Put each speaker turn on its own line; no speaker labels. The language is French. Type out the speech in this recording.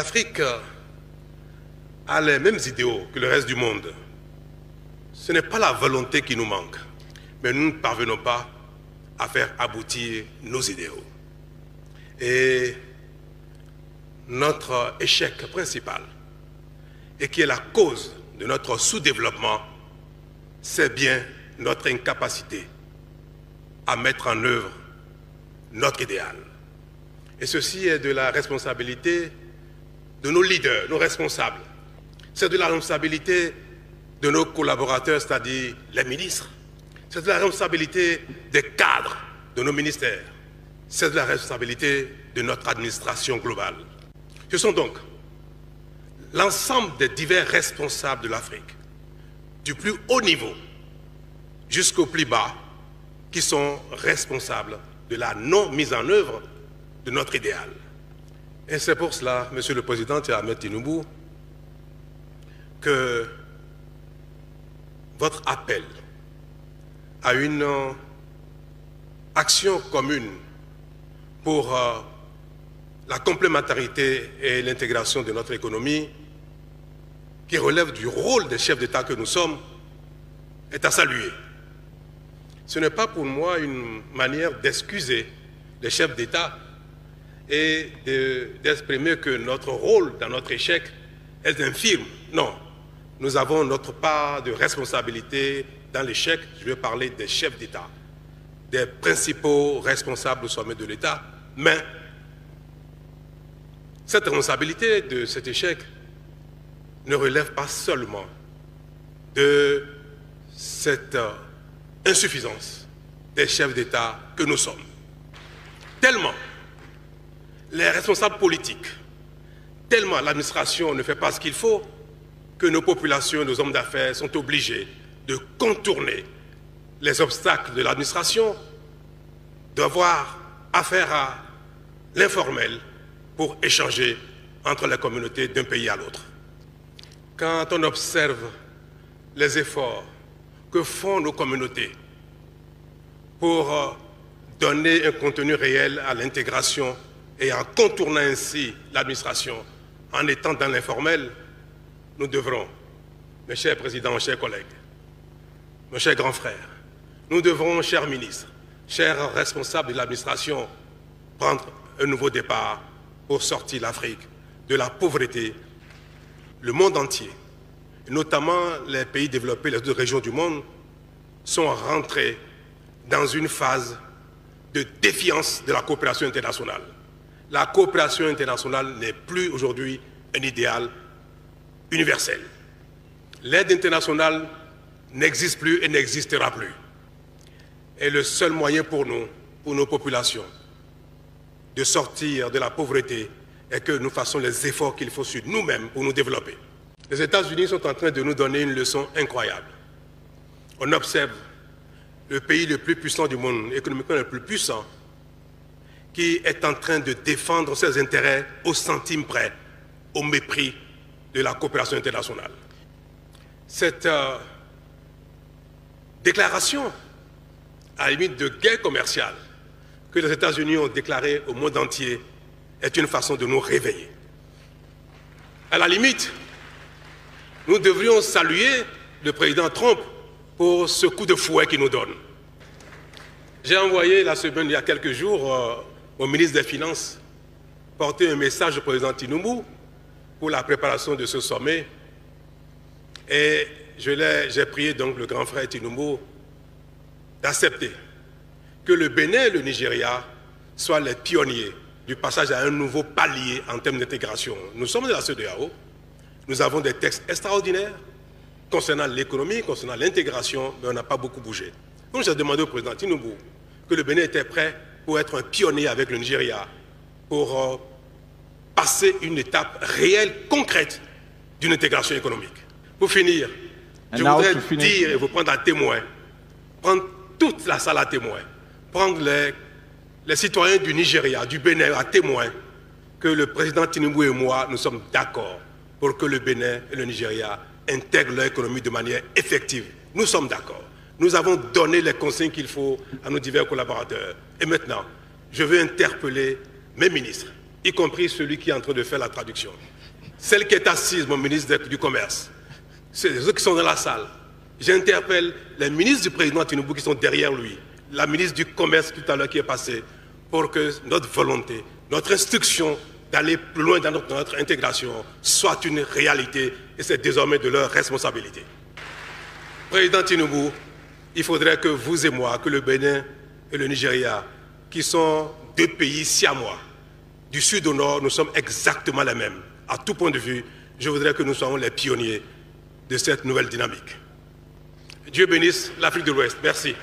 L'Afrique a les mêmes idéaux que le reste du monde. Ce n'est pas la volonté qui nous manque, mais nous ne parvenons pas à faire aboutir nos idéaux. Et notre échec principal, et qui est la cause de notre sous-développement, c'est bien notre incapacité à mettre en œuvre notre idéal. Et ceci est de la responsabilité de nos leaders, nos responsables. C'est de la responsabilité de nos collaborateurs, c'est-à-dire les ministres. C'est de la responsabilité des cadres de nos ministères. C'est de la responsabilité de notre administration globale. Ce sont donc l'ensemble des divers responsables de l'Afrique, du plus haut niveau jusqu'au plus bas, qui sont responsables de la non-mise en œuvre de notre idéal. Et c'est pour cela, Monsieur le Président Ahmed Tinubu, que votre appel à une action commune pour la complémentarité et l'intégration de notre économie, qui relève du rôle des chefs d'État que nous sommes, est à saluer. Ce n'est pas pour moi une manière d'excuser les chefs d'État et d'exprimer que notre rôle dans notre échec est infime. Non, nous avons notre part de responsabilité dans l'échec. Je vais parler des chefs d'État, des principaux responsables au sommet de l'État. Mais cette responsabilité de cet échec ne relève pas seulement de cette insuffisance des chefs d'État que nous sommes. Tellement les responsables politiques, tellement l'administration ne fait pas ce qu'il faut, que nos populations, nos hommes d'affaires sont obligés de contourner les obstacles de l'administration, d'avoir affaire à l'informel pour échanger entre les communautés d'un pays à l'autre. Quand on observe les efforts que font nos communautés pour donner un contenu réel à l'intégration et en contournant ainsi l'administration, en étant dans l'informel, nous devrons, mes chers présidents, mes chers collègues, mes chers grands frères, nous devrons, chers ministres, chers responsables de l'administration, prendre un nouveau départ pour sortir l'Afrique de la pauvreté. Le monde entier, notamment les pays développés, les autres régions du monde, sont rentrés dans une phase de défiance de la coopération internationale. La coopération internationale n'est plus aujourd'hui un idéal universel. L'aide internationale n'existe plus et n'existera plus. Et le seul moyen pour nous, pour nos populations, de sortir de la pauvreté est que nous fassions les efforts qu'il faut sur nous-mêmes pour nous développer. Les États-Unis sont en train de nous donner une leçon incroyable. On observe le pays le plus puissant du monde, économiquement le plus puissant, qui est en train de défendre ses intérêts au centime près, au mépris de la coopération internationale. Cette déclaration, à la limite de guerre commerciale, que les États-Unis ont déclarée au monde entier, est une façon de nous réveiller. À la limite, nous devrions saluer le président Trump pour ce coup de fouet qu'il nous donne. J'ai envoyé la semaine, il y a quelques jours, au ministre des Finances, porter un message au président Tinubu pour la préparation de ce sommet. Et j'ai prié donc le grand frère Tinubu d'accepter que le Bénin et le Nigeria soient les pionniers du passage à un nouveau palier en termes d'intégration. Nous sommes de la CEDEAO, nous avons des textes extraordinaires concernant l'économie, concernant l'intégration, mais on n'a pas beaucoup bougé. Donc j'ai demandé au président Tinubu que le Bénin était prêt pour être un pionnier avec le Nigeria, pour passer une étape réelle, concrète d'une intégration économique. Pour finir, je voudrais dire et vous prendre à témoin, prendre toute la salle à témoin, prendre les citoyens du Nigeria, du Bénin à témoin, que le président Tinubu et moi, nous sommes d'accord pour que le Bénin et le Nigeria intègrent leur économie de manière effective. Nous sommes d'accord. Nous avons donné les consignes qu'il faut à nos divers collaborateurs. Et maintenant, je veux interpeller mes ministres, y compris celui qui est en train de faire la traduction. Celle qui est assise, mon ministre du Commerce, ceux qui sont dans la salle. J'interpelle les ministres du président Tinubu qui sont derrière lui, la ministre du Commerce tout à l'heure qui est passée, pour que notre volonté, notre instruction d'aller plus loin dans notre intégration soit une réalité et c'est désormais de leur responsabilité. Président Tinubu, il faudrait que vous et moi, que le Bénin et le Nigeria, qui sont deux pays siamois, du sud au nord, nous sommes exactement les mêmes. À tout point de vue, je voudrais que nous soyons les pionniers de cette nouvelle dynamique. Dieu bénisse l'Afrique de l'Ouest. Merci.